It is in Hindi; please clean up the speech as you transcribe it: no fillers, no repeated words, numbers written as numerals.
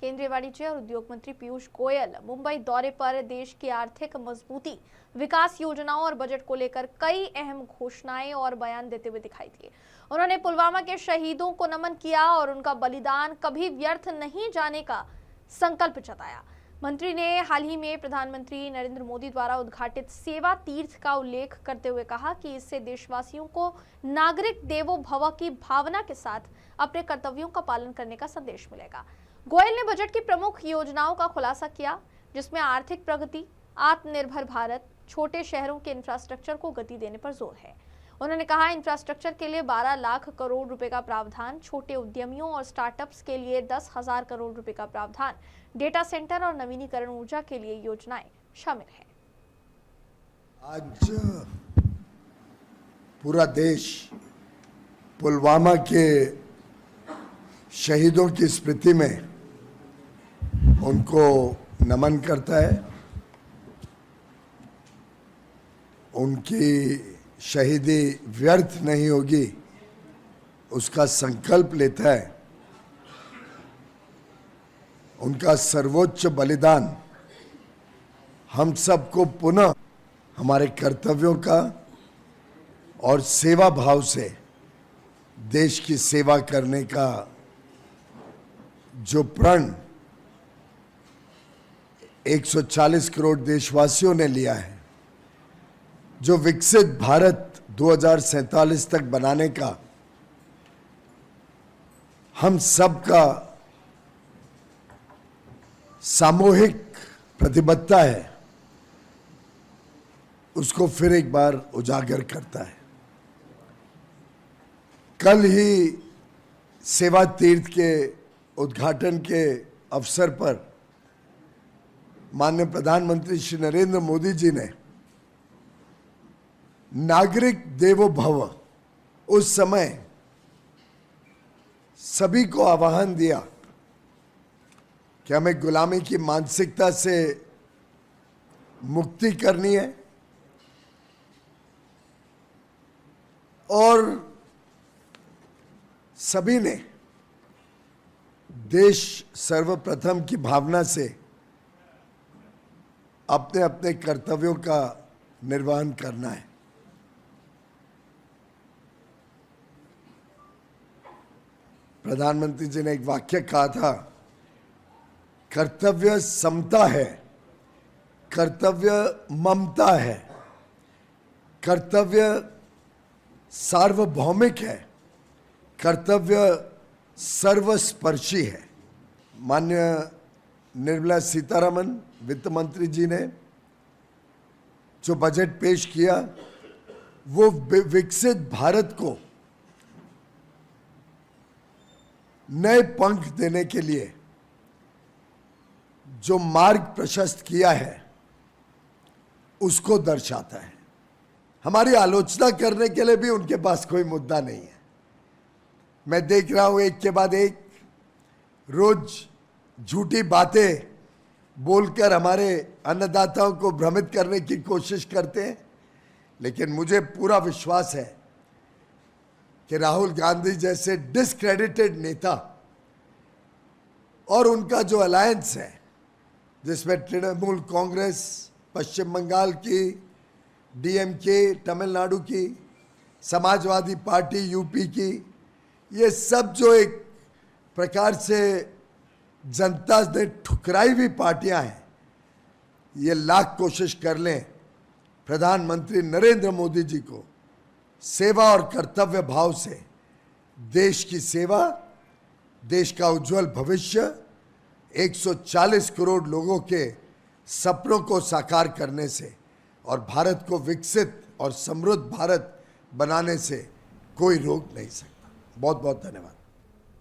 केंद्रीय वाणिज्य और उद्योग मंत्री पीयूष गोयल मुंबई दौरे पर देश की आर्थिक मजबूती, विकास योजनाओं और बजट को लेकर कई अहम घोषणाएं और बयान देते हुए दिखाई दिए। उन्होंने पुलवामा के शहीदों को नमन किया और उनका बलिदान कभी व्यर्थ नहीं जाने का संकल्प जताया। मंत्री ने हाल ही में प्रधानमंत्री नरेंद्र मोदी द्वारा उद्घाटित सेवा तीर्थ का उल्लेख करते हुए कहा कि इससे देशवासियों को नागरिक देवो भव की भावना के साथ अपने कर्तव्यों का पालन करने का संदेश मिलेगा। गोयल ने बजट की प्रमुख योजनाओं का खुलासा किया, जिसमें आर्थिक प्रगति, आत्मनिर्भर भारत, छोटे शहरों के इंफ्रास्ट्रक्चर को गति देने पर जोर है। उन्होंने कहा, इंफ्रास्ट्रक्चर के लिए 12 लाख करोड़ रुपए का प्रावधान, छोटे उद्यमियों और स्टार्टअप्स के लिए 10,000 करोड़ रुपए का प्रावधान, डेटा सेंटर और नवीनीकरण ऊर्जा के लिए योजनाएं शामिल हैं। आज पूरा देश पुलवामा के शहीदों की स्मृति में उनको नमन करता है, उनकी शहीदी व्यर्थ नहीं होगी उसका संकल्प लेता है। उनका सर्वोच्च बलिदान हम सबको पुनः हमारे कर्तव्यों का और सेवा भाव से देश की सेवा करने का जो प्रण 140 करोड़ देशवासियों ने लिया है, जो विकसित भारत 2047 तक बनाने का हम सबका सामूहिक प्रतिबद्धता है, उसको फिर एक बार उजागर करता है। कल ही सेवा तीर्थ के उद्घाटन के अवसर पर माननीय प्रधानमंत्री श्री नरेंद्र मोदी जी ने नागरिक देवो भव उस समय सभी को आह्वान दिया कि हमें गुलामी की मानसिकता से मुक्ति करनी है और सभी ने देश सर्वप्रथम की भावना से अपने अपने कर्तव्यों का निर्वहन करना है। प्रधानमंत्री जी ने एक वाक्य कहा था, कर्तव्य समता है, कर्तव्य ममता है, कर्तव्य सार्वभौमिक है, कर्तव्य सर्वस्पर्शी है। माननीय निर्मला सीतारमण वित्त मंत्री जी ने जो बजट पेश किया वो विकसित भारत को नए पंख देने के लिए जो मार्ग प्रशस्त किया है उसको दर्शाता है। हमारी आलोचना करने के लिए भी उनके पास कोई मुद्दा नहीं है। मैं देख रहा हूं एक के बाद एक रोज झूठी बातें बोलकर हमारे अन्नदाताओं को भ्रमित करने की कोशिश करते हैं, लेकिन मुझे पूरा विश्वास है कि राहुल गांधी जैसे डिस्क्रेडिटेड नेता और उनका जो अलायंस है, जिसमें तृणमूल कांग्रेस पश्चिम बंगाल की, डीएमके तमिलनाडु की, समाजवादी पार्टी यूपी की, ये सब जो एक प्रकार से जनता ने ठुकराई हुई पार्टियां हैं, ये लाख कोशिश कर लें प्रधानमंत्री नरेंद्र मोदी जी को सेवा और कर्तव्य भाव से देश की सेवा, देश का उज्जवल भविष्य, 140 करोड़ लोगों के सपनों को साकार करने से और भारत को विकसित और समृद्ध भारत बनाने से कोई रोक नहीं सकता। बहुत बहुत धन्यवाद।